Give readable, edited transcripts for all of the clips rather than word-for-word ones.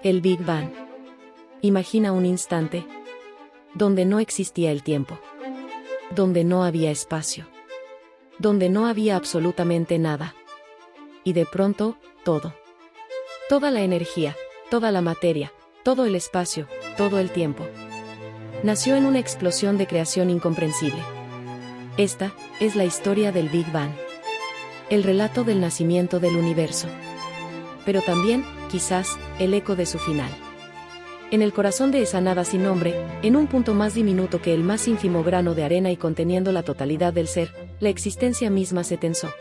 El Big Bang. Imagina un instante donde no existía el tiempo, donde no había espacio, donde no había absolutamente nada. Y de pronto, todo. Toda la energía, toda la materia, todo el espacio, todo el tiempo. Nació en una explosión de creación incomprensible. Esta es la historia del Big Bang. El relato del nacimiento del universo. Pero también, quizás, el eco de su final. En el corazón de esa nada sin nombre, en un punto más diminuto que el más ínfimo grano de arena y conteniendo la totalidad del ser, la existencia misma se tensó.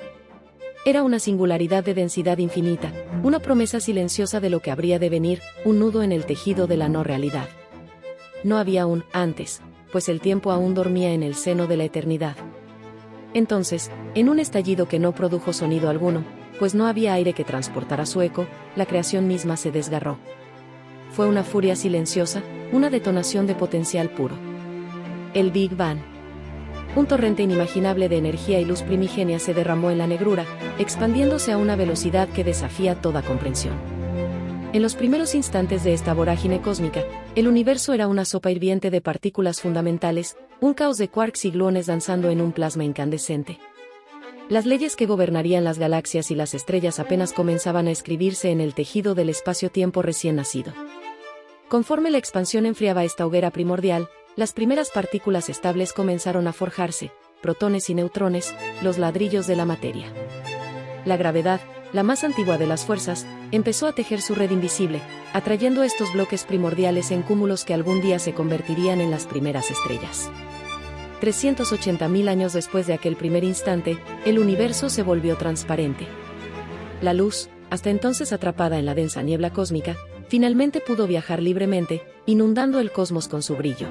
Era una singularidad de densidad infinita, una promesa silenciosa de lo que habría de venir, un nudo en el tejido de la no realidad. No había un antes, pues el tiempo aún dormía en el seno de la eternidad. Entonces, en un estallido que no produjo sonido alguno, pues no había aire que transportara su eco, la creación misma se desgarró. Fue una furia silenciosa, una detonación de potencial puro. El Big Bang. Un torrente inimaginable de energía y luz primigenia se derramó en la negrura, expandiéndose a una velocidad que desafía toda comprensión. En los primeros instantes de esta vorágine cósmica, el universo era una sopa hirviente de partículas fundamentales, un caos de quarks y gluones danzando en un plasma incandescente. Las leyes que gobernarían las galaxias y las estrellas apenas comenzaban a escribirse en el tejido del espacio-tiempo recién nacido. Conforme la expansión enfriaba esta hoguera primordial, las primeras partículas estables comenzaron a forjarse, protones y neutrones, los ladrillos de la materia. La gravedad, la más antigua de las fuerzas, empezó a tejer su red invisible, atrayendo estos bloques primordiales en cúmulos que algún día se convertirían en las primeras estrellas. 380.000 años después de aquel primer instante, el universo se volvió transparente. La luz, hasta entonces atrapada en la densa niebla cósmica, finalmente pudo viajar libremente, inundando el cosmos con su brillo.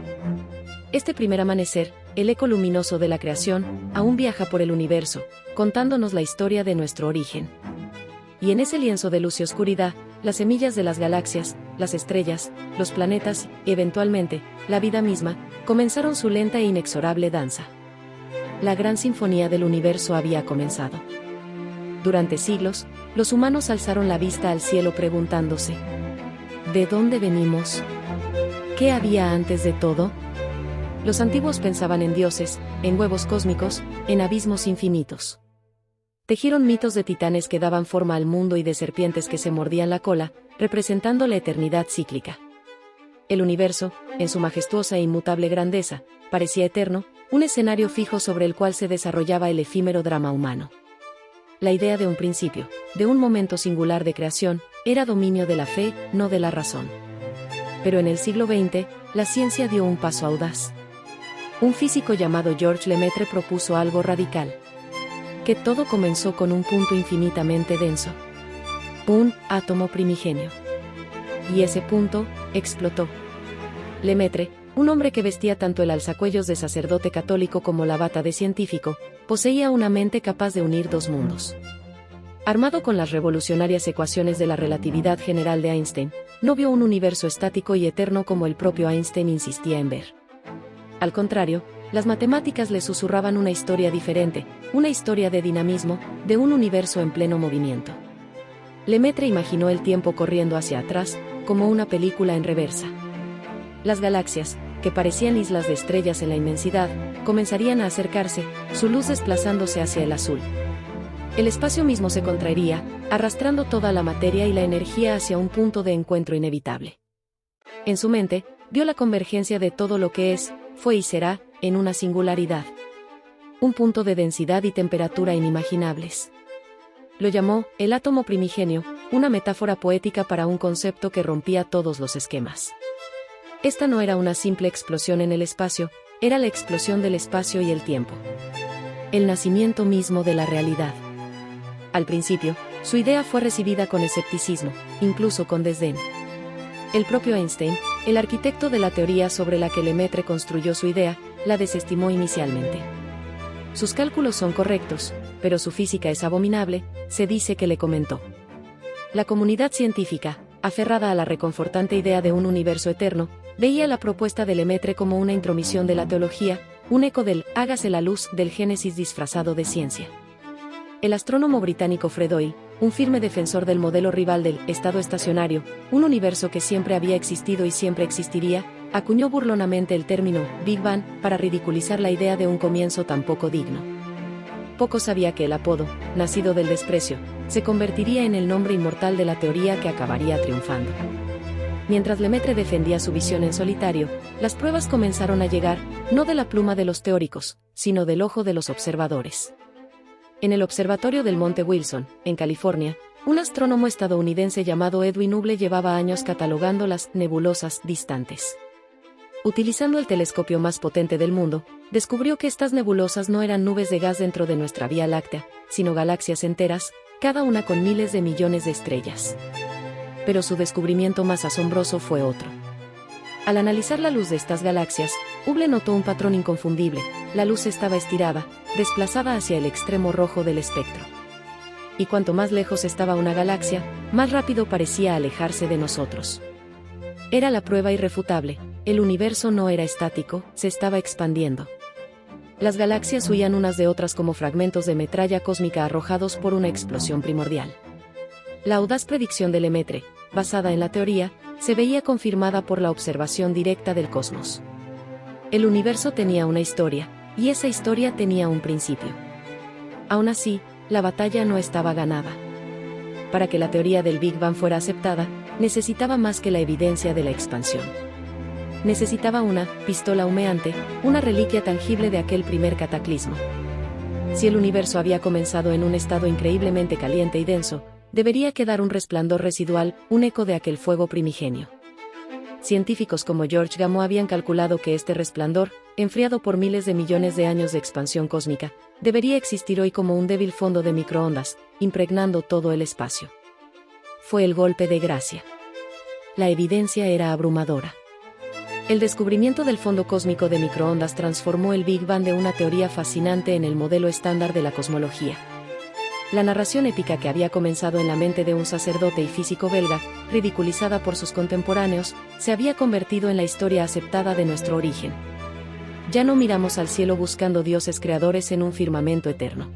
Este primer amanecer, el eco luminoso de la creación, aún viaja por el universo, contándonos la historia de nuestro origen. Y en ese lienzo de luz y oscuridad, las semillas de las galaxias, las estrellas, los planetas y, eventualmente, la vida misma, comenzaron su lenta e inexorable danza. La gran sinfonía del universo había comenzado. Durante siglos, los humanos alzaron la vista al cielo preguntándose: ¿de dónde venimos? ¿Qué había antes de todo? Los antiguos pensaban en dioses, en huevos cósmicos, en abismos infinitos. Tejieron mitos de titanes que daban forma al mundo y de serpientes que se mordían la cola, representando la eternidad cíclica. El universo, en su majestuosa e inmutable grandeza, parecía eterno, un escenario fijo sobre el cual se desarrollaba el efímero drama humano. La idea de un principio, de un momento singular de creación, era dominio de la fe, no de la razón. Pero en el siglo XX, la ciencia dio un paso audaz. Un físico llamado Georges Lemaitre propuso algo radical: que todo comenzó con un punto infinitamente denso. Un átomo primigenio. Y ese punto explotó. Lemaitre, un hombre que vestía tanto el alzacuellos de sacerdote católico como la bata de científico, poseía una mente capaz de unir dos mundos. Armado con las revolucionarias ecuaciones de la relatividad general de Einstein, no vio un universo estático y eterno como el propio Einstein insistía en ver. Al contrario, las matemáticas le susurraban una historia diferente, una historia de dinamismo, de un universo en pleno movimiento. Lemaitre imaginó el tiempo corriendo hacia atrás, como una película en reversa. Las galaxias, que parecían islas de estrellas en la inmensidad, comenzarían a acercarse, su luz desplazándose hacia el azul. El espacio mismo se contraería, arrastrando toda la materia y la energía hacia un punto de encuentro inevitable. En su mente, vio la convergencia de todo lo que es, fue y será, en una singularidad. Un punto de densidad y temperatura inimaginables. Lo llamó el átomo primigenio, una metáfora poética para un concepto que rompía todos los esquemas. Esta no era una simple explosión en el espacio, era la explosión del espacio y el tiempo. El nacimiento mismo de la realidad. Al principio, su idea fue recibida con escepticismo, incluso con desdén. El propio Einstein, el arquitecto de la teoría sobre la que Lemaitre construyó su idea, la desestimó inicialmente. Sus cálculos son correctos, pero su física es abominable, se dice que le comentó. La comunidad científica, aferrada a la reconfortante idea de un universo eterno, veía la propuesta de Lemaitre como una intromisión de la teología, un eco del hágase la luz del Génesis disfrazado de ciencia. El astrónomo británico Fred Hoyle, un firme defensor del modelo rival del estado estacionario, un universo que siempre había existido y siempre existiría, acuñó burlonamente el término Big Bang para ridiculizar la idea de un comienzo tan poco digno. Poco sabía que el apodo, nacido del desprecio, se convertiría en el nombre inmortal de la teoría que acabaría triunfando. Mientras Lemaitre defendía su visión en solitario, las pruebas comenzaron a llegar, no de la pluma de los teóricos, sino del ojo de los observadores. En el observatorio del Monte Wilson, en California, un astrónomo estadounidense llamado Edwin Hubble llevaba años catalogando las nebulosas distantes. Utilizando el telescopio más potente del mundo, descubrió que estas nebulosas no eran nubes de gas dentro de nuestra Vía Láctea, sino galaxias enteras, cada una con miles de millones de estrellas. Pero su descubrimiento más asombroso fue otro. Al analizar la luz de estas galaxias, Hubble notó un patrón inconfundible: la luz estaba estirada, desplazada hacia el extremo rojo del espectro. Y cuanto más lejos estaba una galaxia, más rápido parecía alejarse de nosotros. Era la prueba irrefutable: el universo no era estático, se estaba expandiendo. Las galaxias huían unas de otras como fragmentos de metralla cósmica arrojados por una explosión primordial. La audaz predicción de Lemaitre, basada en la teoría, se veía confirmada por la observación directa del cosmos. El universo tenía una historia, y esa historia tenía un principio. Aún así, la batalla no estaba ganada. Para que la teoría del Big Bang fuera aceptada, necesitaba más que la evidencia de la expansión. Necesitaba una pistola humeante, una reliquia tangible de aquel primer cataclismo. Si el universo había comenzado en un estado increíblemente caliente y denso, debería quedar un resplandor residual, un eco de aquel fuego primigenio. Científicos como George Gamow habían calculado que este resplandor, enfriado por miles de millones de años de expansión cósmica, debería existir hoy como un débil fondo de microondas, impregnando todo el espacio. Fue el golpe de gracia. La evidencia era abrumadora. El descubrimiento del fondo cósmico de microondas transformó el Big Bang de una teoría fascinante en el modelo estándar de la cosmología. La narración épica que había comenzado en la mente de un sacerdote y físico belga, ridiculizada por sus contemporáneos, se había convertido en la historia aceptada de nuestro origen. Ya no miramos al cielo buscando dioses creadores en un firmamento eterno.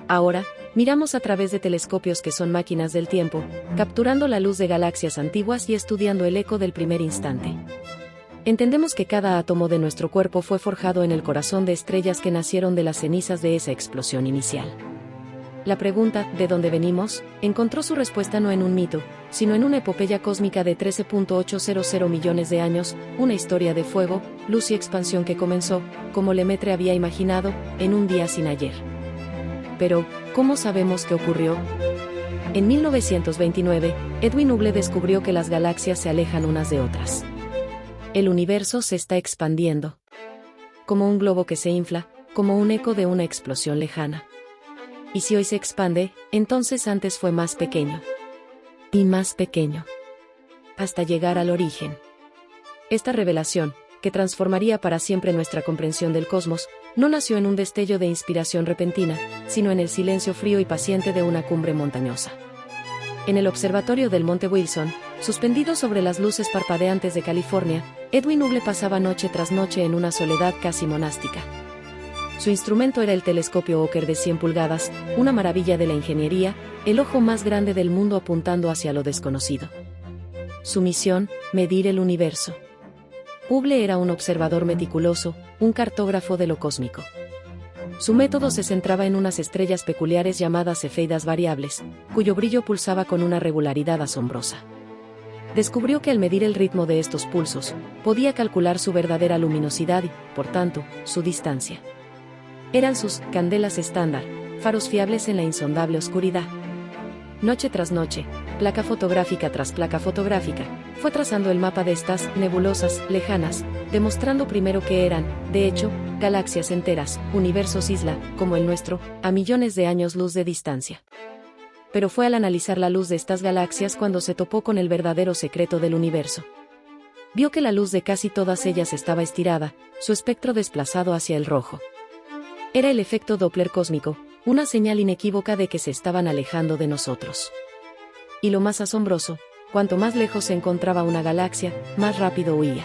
Ahora, miramos a través de telescopios que son máquinas del tiempo, capturando la luz de galaxias antiguas y estudiando el eco del primer instante. Entendemos que cada átomo de nuestro cuerpo fue forjado en el corazón de estrellas que nacieron de las cenizas de esa explosión inicial. La pregunta, ¿de dónde venimos?, encontró su respuesta no en un mito, sino en una epopeya cósmica de 13.800 millones de años, una historia de fuego, luz y expansión que comenzó, como Lemaitre había imaginado, en un día sin ayer. Pero, ¿cómo sabemos qué ocurrió? En 1929, Edwin Hubble descubrió que las galaxias se alejan unas de otras. El universo se está expandiendo. Como un globo que se infla, como un eco de una explosión lejana. Y si hoy se expande, entonces antes fue más pequeño. Y más pequeño. Hasta llegar al origen. Esta revelación, que transformaría para siempre nuestra comprensión del cosmos, no nació en un destello de inspiración repentina, sino en el silencio frío y paciente de una cumbre montañosa. En el observatorio del Monte Wilson, suspendido sobre las luces parpadeantes de California, Edwin Hubble pasaba noche tras noche en una soledad casi monástica. Su instrumento era el telescopio Ocker de 100 pulgadas, una maravilla de la ingeniería, el ojo más grande del mundo apuntando hacia lo desconocido. Su misión, medir el universo. Hubble era un observador meticuloso, un cartógrafo de lo cósmico. Su método se centraba en unas estrellas peculiares llamadas cefeidas variables, cuyo brillo pulsaba con una regularidad asombrosa. Descubrió que al medir el ritmo de estos pulsos, podía calcular su verdadera luminosidad y, por tanto, su distancia. Eran sus candelas estándar, faros fiables en la insondable oscuridad. Noche tras noche, placa fotográfica tras placa fotográfica, fue trazando el mapa de estas nebulosas lejanas, demostrando primero que eran, de hecho, galaxias enteras, universos isla, como el nuestro, a millones de años luz de distancia. Pero fue al analizar la luz de estas galaxias cuando se topó con el verdadero secreto del universo. Vio que la luz de casi todas ellas estaba estirada, su espectro desplazado hacia el rojo. Era el efecto Doppler cósmico, una señal inequívoca de que se estaban alejando de nosotros. Y lo más asombroso, cuanto más lejos se encontraba una galaxia, más rápido huía.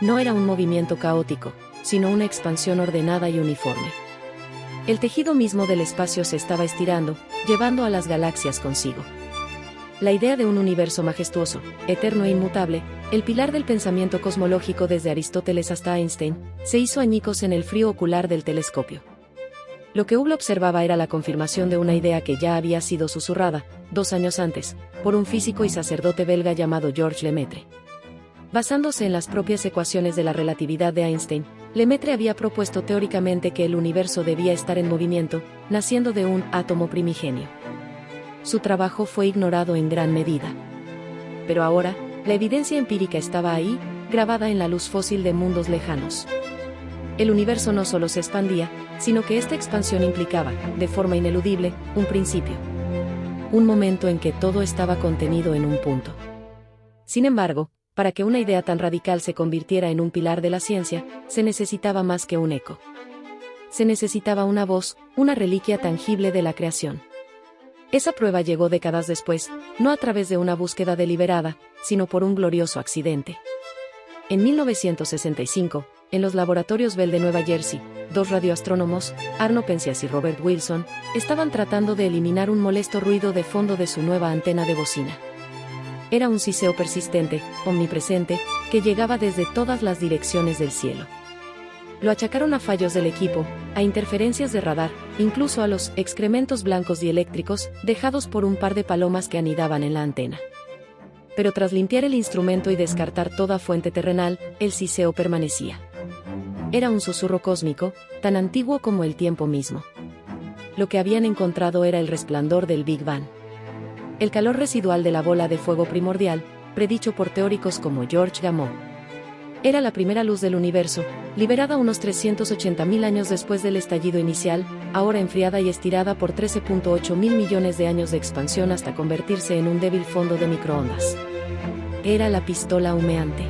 No era un movimiento caótico, sino una expansión ordenada y uniforme. El tejido mismo del espacio se estaba estirando, llevando a las galaxias consigo. La idea de un universo majestuoso, eterno e inmutable, el pilar del pensamiento cosmológico desde Aristóteles hasta Einstein, se hizo añicos en el frío ocular del telescopio. Lo que Hubble observaba era la confirmación de una idea que ya había sido susurrada, 2 años antes, por un físico y sacerdote belga llamado Georges Lemaitre. Basándose en las propias ecuaciones de la relatividad de Einstein, Lemaitre había propuesto teóricamente que el universo debía estar en movimiento, naciendo de un átomo primigenio. Su trabajo fue ignorado en gran medida. Pero ahora, la evidencia empírica estaba ahí, grabada en la luz fósil de mundos lejanos. El universo no solo se expandía, sino que esta expansión implicaba, de forma ineludible, un principio. Un momento en que todo estaba contenido en un punto. Sin embargo, para que una idea tan radical se convirtiera en un pilar de la ciencia, se necesitaba más que un eco. Se necesitaba una voz, una reliquia tangible de la creación. Esa prueba llegó décadas después, no a través de una búsqueda deliberada, sino por un glorioso accidente. En 1965, en los laboratorios Bell de Nueva Jersey, 2 radioastrónomos, Arno Penzias y Robert Wilson, estaban tratando de eliminar un molesto ruido de fondo de su nueva antena de bocina. Era un siseo persistente, omnipresente, que llegaba desde todas las direcciones del cielo. Lo achacaron a fallos del equipo, a interferencias de radar, incluso a los excrementos blancos dieléctricos dejados por un par de palomas que anidaban en la antena. Pero tras limpiar el instrumento y descartar toda fuente terrenal, el siseo permanecía. Era un susurro cósmico, tan antiguo como el tiempo mismo. Lo que habían encontrado era el resplandor del Big Bang. El calor residual de la bola de fuego primordial, predicho por teóricos como George Gamow. Era la primera luz del universo, liberada unos 380.000 años después del estallido inicial, ahora enfriada y estirada por 13.8 mil millones de años de expansión hasta convertirse en un débil fondo de microondas. Era la pistola humeante.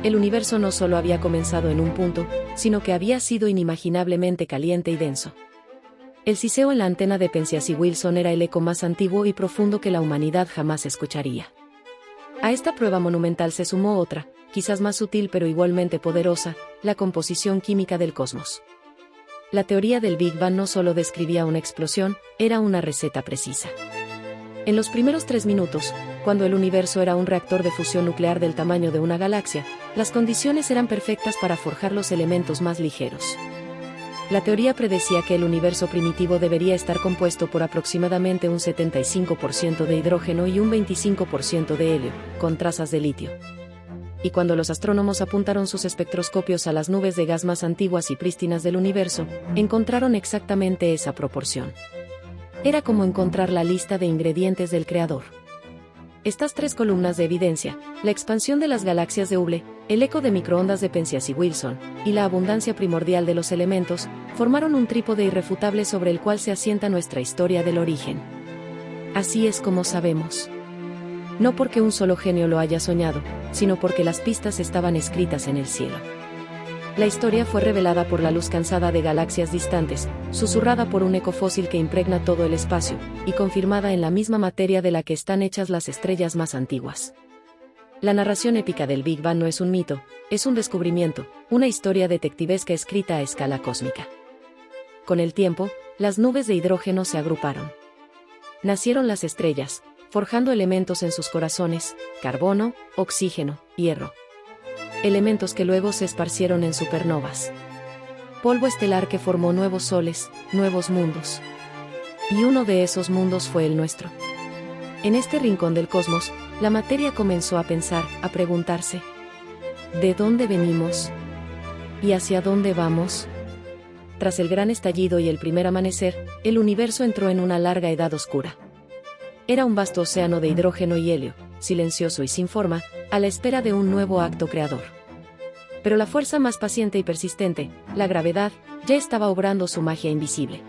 El universo no solo había comenzado en un punto, sino que había sido inimaginablemente caliente y denso. El siseo en la antena de Penzias y Wilson era el eco más antiguo y profundo que la humanidad jamás escucharía. A esta prueba monumental se sumó otra, quizás más sutil pero igualmente poderosa, la composición química del cosmos. La teoría del Big Bang no solo describía una explosión, era una receta precisa. En los primeros 3 minutos, cuando el universo era un reactor de fusión nuclear del tamaño de una galaxia, las condiciones eran perfectas para forjar los elementos más ligeros. La teoría predecía que el universo primitivo debería estar compuesto por aproximadamente un 75% de hidrógeno y un 25% de helio, con trazas de litio. Y cuando los astrónomos apuntaron sus espectroscopios a las nubes de gas más antiguas y prístinas del universo, encontraron exactamente esa proporción. Era como encontrar la lista de ingredientes del creador. Estas 3 columnas de evidencia, la expansión de las galaxias de Hubble, el eco de microondas de Penzias y Wilson, y la abundancia primordial de los elementos, formaron un trípode irrefutable sobre el cual se asienta nuestra historia del origen. Así es como sabemos. No porque un solo genio lo haya soñado, sino porque las pistas estaban escritas en el cielo. La historia fue revelada por la luz cansada de galaxias distantes, susurrada por un eco fósil que impregna todo el espacio, y confirmada en la misma materia de la que están hechas las estrellas más antiguas. La narración épica del Big Bang no es un mito, es un descubrimiento, una historia detectivesca escrita a escala cósmica. Con el tiempo, las nubes de hidrógeno se agruparon. Nacieron las estrellas, forjando elementos en sus corazones, carbono, oxígeno, hierro. Elementos que luego se esparcieron en supernovas. Polvo estelar que formó nuevos soles, nuevos mundos. Y uno de esos mundos fue el nuestro. En este rincón del cosmos, la materia comenzó a pensar, a preguntarse: ¿de dónde venimos? ¿Y hacia dónde vamos? Tras el gran estallido y el primer amanecer, el universo entró en una larga edad oscura. Era un vasto océano de hidrógeno y helio, silencioso y sin forma, a la espera de un nuevo acto creador. Pero la fuerza más paciente y persistente, la gravedad, ya estaba obrando su magia invisible.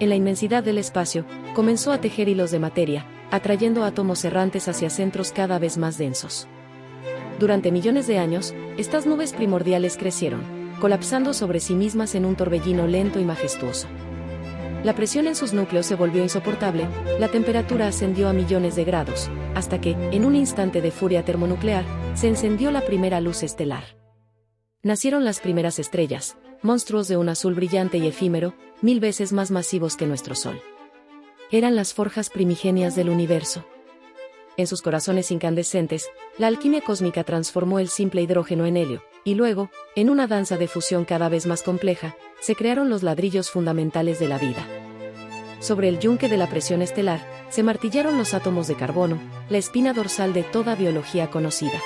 En la inmensidad del espacio, comenzó a tejer hilos de materia, atrayendo átomos errantes hacia centros cada vez más densos. Durante millones de años, estas nubes primordiales crecieron, colapsando sobre sí mismas en un torbellino lento y majestuoso. La presión en sus núcleos se volvió insoportable, la temperatura ascendió a millones de grados, hasta que, en un instante de furia termonuclear, se encendió la primera luz estelar. Nacieron las primeras estrellas, monstruos de un azul brillante y efímero, 1000 veces más masivos que nuestro Sol. Eran las forjas primigenias del universo. En sus corazones incandescentes, la alquimia cósmica transformó el simple hidrógeno en helio, y luego, en una danza de fusión cada vez más compleja, se crearon los ladrillos fundamentales de la vida. Sobre el yunque de la presión estelar, se martillaron los átomos de carbono, la espina dorsal de toda biología conocida.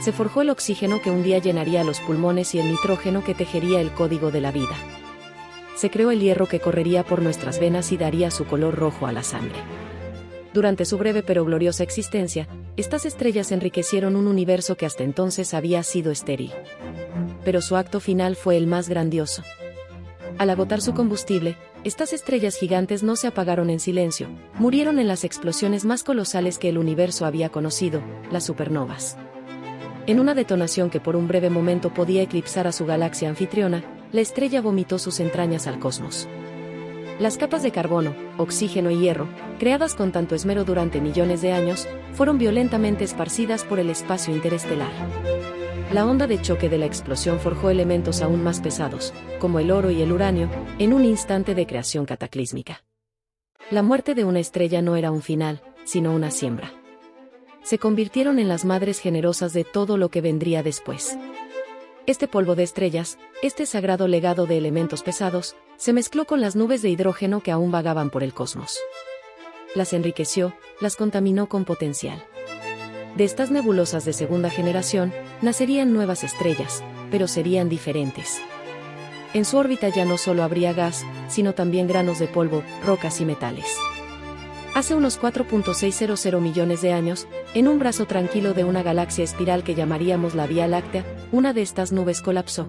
Se forjó el oxígeno que un día llenaría los pulmones y el nitrógeno que tejería el código de la vida. Se creó el hierro que correría por nuestras venas y daría su color rojo a la sangre. Durante su breve pero gloriosa existencia, estas estrellas enriquecieron un universo que hasta entonces había sido estéril. Pero su acto final fue el más grandioso. Al agotar su combustible, estas estrellas gigantes no se apagaron en silencio, murieron en las explosiones más colosales que el universo había conocido, las supernovas. En una detonación que por un breve momento podía eclipsar a su galaxia anfitriona, la estrella vomitó sus entrañas al cosmos. Las capas de carbono, oxígeno y hierro, creadas con tanto esmero durante millones de años, fueron violentamente esparcidas por el espacio interestelar. La onda de choque de la explosión forjó elementos aún más pesados, como el oro y el uranio, en un instante de creación cataclísmica. La muerte de una estrella no era un final, sino una siembra. Se convirtieron en las madres generosas de todo lo que vendría después. Este polvo de estrellas, este sagrado legado de elementos pesados, se mezcló con las nubes de hidrógeno que aún vagaban por el cosmos. Las enriqueció, las contaminó con potencial. De estas nebulosas de segunda generación, nacerían nuevas estrellas, pero serían diferentes. En su órbita ya no solo habría gas, sino también granos de polvo, rocas y metales. Hace unos 4.600 millones de años, en un brazo tranquilo de una galaxia espiral que llamaríamos la Vía Láctea, una de estas nubes colapsó.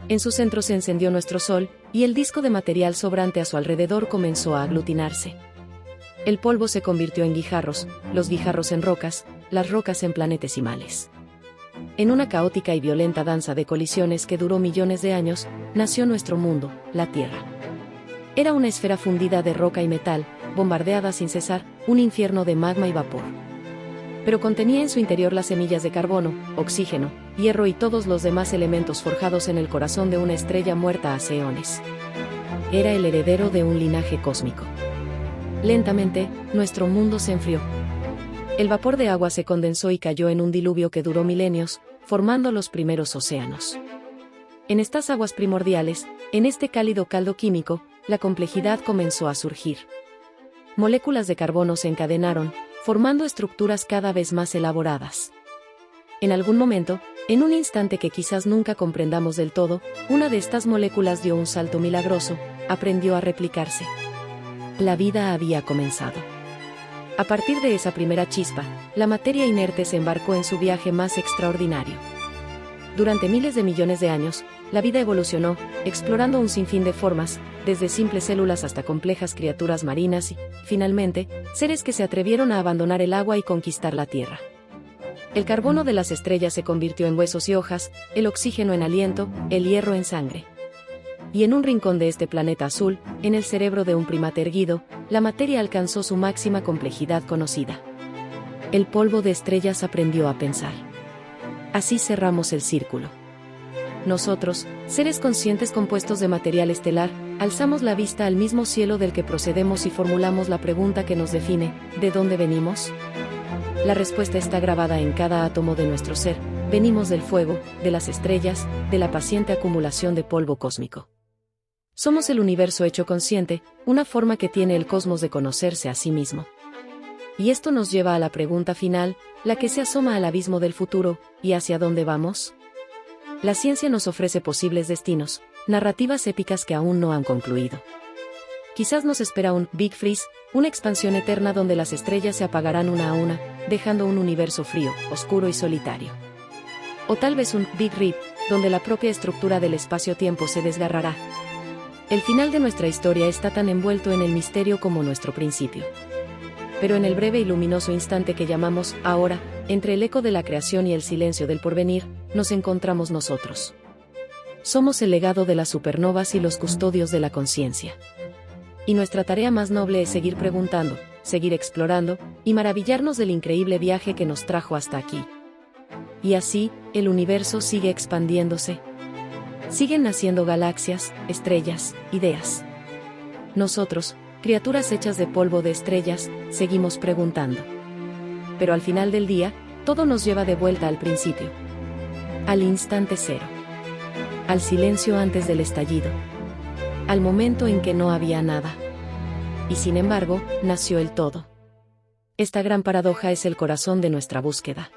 En su centro se encendió nuestro Sol, y el disco de material sobrante a su alrededor comenzó a aglutinarse. El polvo se convirtió en guijarros, los guijarros en rocas, las rocas en planetesimales. En una caótica y violenta danza de colisiones que duró millones de años, nació nuestro mundo, la Tierra. Era una esfera fundida de roca y metal, bombardeada sin cesar, un infierno de magma y vapor. Pero contenía en su interior las semillas de carbono, oxígeno, hierro y todos los demás elementos forjados en el corazón de una estrella muerta hace eones. Era el heredero de un linaje cósmico. Lentamente, nuestro mundo se enfrió. El vapor de agua se condensó y cayó en un diluvio que duró milenios, formando los primeros océanos. En estas aguas primordiales, en este cálido caldo químico, la complejidad comenzó a surgir. Moléculas de carbono se encadenaron, formando estructuras cada vez más elaboradas. En algún momento, en un instante que quizás nunca comprendamos del todo, una de estas moléculas dio un salto milagroso, aprendió a replicarse. La vida había comenzado. A partir de esa primera chispa, la materia inerte se embarcó en su viaje más extraordinario. Durante miles de millones de años, la vida evolucionó, explorando un sinfín de formas, desde simples células hasta complejas criaturas marinas y, finalmente, seres que se atrevieron a abandonar el agua y conquistar la tierra. El carbono de las estrellas se convirtió en huesos y hojas, el oxígeno en aliento, el hierro en sangre. Y en un rincón de este planeta azul, en el cerebro de un primate erguido, la materia alcanzó su máxima complejidad conocida. El polvo de estrellas aprendió a pensar. Así cerramos el círculo. Nosotros, seres conscientes compuestos de material estelar, alzamos la vista al mismo cielo del que procedemos y formulamos la pregunta que nos define: ¿de dónde venimos? La respuesta está grabada en cada átomo de nuestro ser: venimos del fuego, de las estrellas, de la paciente acumulación de polvo cósmico. Somos el universo hecho consciente, una forma que tiene el cosmos de conocerse a sí mismo. Y esto nos lleva a la pregunta final, la que se asoma al abismo del futuro: ¿y hacia dónde vamos? La ciencia nos ofrece posibles destinos, narrativas épicas que aún no han concluido. Quizás nos espera un Big Freeze, una expansión eterna donde las estrellas se apagarán una a una, dejando un universo frío, oscuro y solitario. O tal vez un Big Rip, donde la propia estructura del espacio-tiempo se desgarrará. El final de nuestra historia está tan envuelto en el misterio como nuestro principio. Pero en el breve y luminoso instante que llamamos ahora, entre el eco de la creación y el silencio del porvenir, nos encontramos nosotros. Somos el legado de las supernovas y los custodios de la conciencia. Y nuestra tarea más noble es seguir preguntando, seguir explorando, y maravillarnos del increíble viaje que nos trajo hasta aquí. Y así, el universo sigue expandiéndose. Siguen naciendo galaxias, estrellas, ideas. Nosotros, criaturas hechas de polvo de estrellas, seguimos preguntando. Pero al final del día, todo nos lleva de vuelta al principio. Al instante cero. Al silencio antes del estallido. Al momento en que no había nada. Y sin embargo, nació el todo. Esta gran paradoja es el corazón de nuestra búsqueda.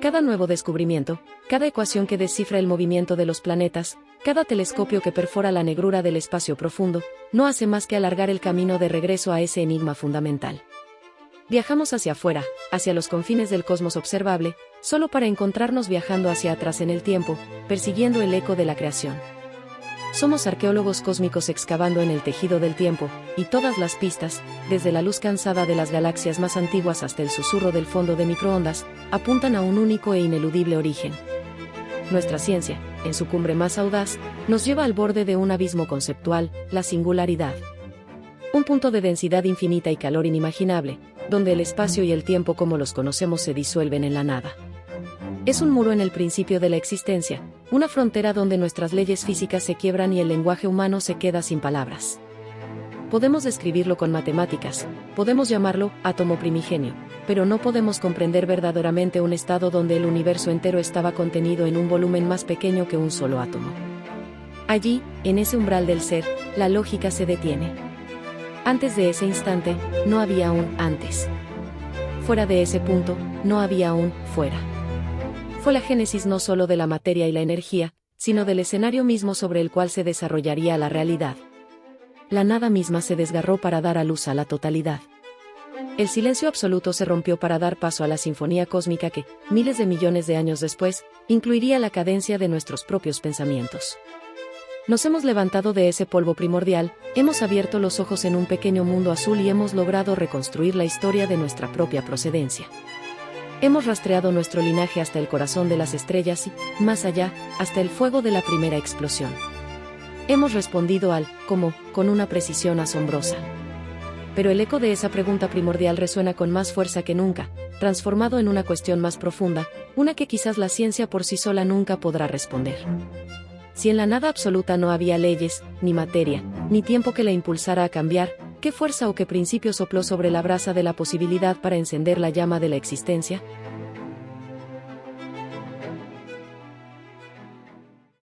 Cada nuevo descubrimiento, cada ecuación que descifra el movimiento de los planetas, cada telescopio que perfora la negrura del espacio profundo, no hace más que alargar el camino de regreso a ese enigma fundamental. Viajamos hacia afuera, hacia los confines del cosmos observable, solo para encontrarnos viajando hacia atrás en el tiempo, persiguiendo el eco de la creación. Somos arqueólogos cósmicos excavando en el tejido del tiempo, y todas las pistas, desde la luz cansada de las galaxias más antiguas hasta el susurro del fondo de microondas, apuntan a un único e ineludible origen. Nuestra ciencia, en su cumbre más audaz, nos lleva al borde de un abismo conceptual, la singularidad. Un punto de densidad infinita y calor inimaginable, donde el espacio y el tiempo como los conocemos se disuelven en la nada. Es un muro en el principio de la existencia, una frontera donde nuestras leyes físicas se quiebran y el lenguaje humano se queda sin palabras. Podemos describirlo con matemáticas, podemos llamarlo átomo primigenio, pero no podemos comprender verdaderamente un estado donde el universo entero estaba contenido en un volumen más pequeño que un solo átomo. Allí, en ese umbral del ser, la lógica se detiene. Antes de ese instante, no había un antes. Fuera de ese punto, no había un fuera. Fue la génesis no solo de la materia y la energía, sino del escenario mismo sobre el cual se desarrollaría la realidad. La nada misma se desgarró para dar a luz a la totalidad. El silencio absoluto se rompió para dar paso a la sinfonía cósmica que, miles de millones de años después, incluiría la cadencia de nuestros propios pensamientos. Nos hemos levantado de ese polvo primordial, hemos abierto los ojos en un pequeño mundo azul y hemos logrado reconstruir la historia de nuestra propia procedencia. Hemos rastreado nuestro linaje hasta el corazón de las estrellas y, más allá, hasta el fuego de la primera explosión. Hemos respondido al ¿cómo? Con una precisión asombrosa. Pero el eco de esa pregunta primordial resuena con más fuerza que nunca, transformado en una cuestión más profunda, una que quizás la ciencia por sí sola nunca podrá responder. Si en la nada absoluta no había leyes, ni materia, ni tiempo que la impulsara a cambiar, ¿qué fuerza o qué principio sopló sobre la brasa de la posibilidad para encender la llama de la existencia?